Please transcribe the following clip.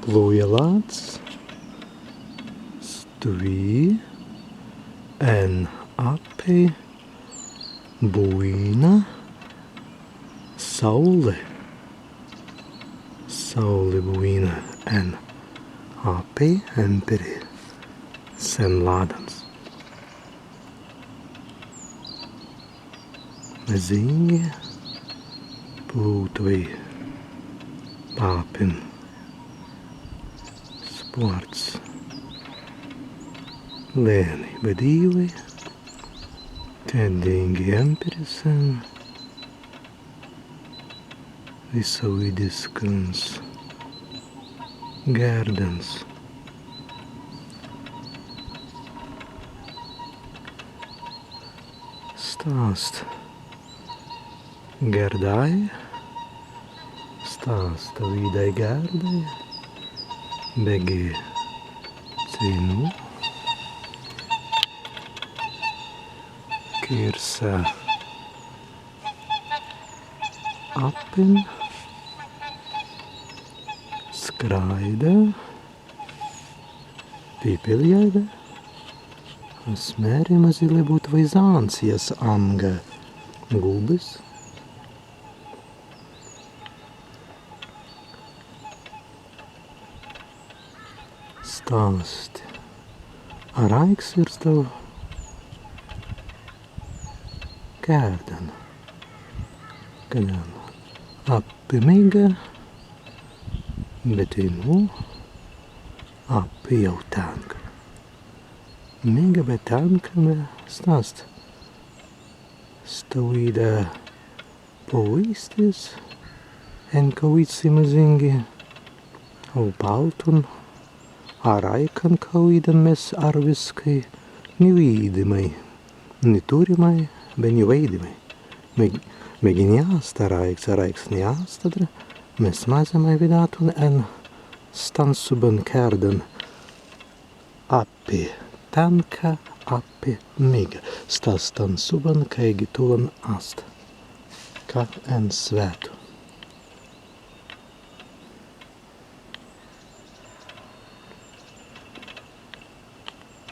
Lojelāts, Stuvī, en api, buina, saule, buina, en api, emperi, sen lādans. Mezingi, plūtoi, pāpin, sports, lēni, bedīli, tēdīgi emperisen, visauidiskans, gārdens. Stāst gārdai, stāsta vīdai gārdai, begi cīnu, kirsa apin, skraida, pīpiljaida, smēri mazili būt vai zānsijas amga gulbis. Stāsti ar aiks ir tavu kērden, kad api miga, bet nu api jau tanka. Miga, bet tanka stāst. Stāvīda povisties, en kauīci mazingi, au paltun, ar aikan kauīdan mēs arviskai, ni vīdimai, ni turimai, bet ni veidimai. Megin jāsta ar aiks nejāstadra, mēs mazamai vidātun en stansuban kērdan api tanka, api miga. Stas stansuban kaigi tulan ast, kā en svētu.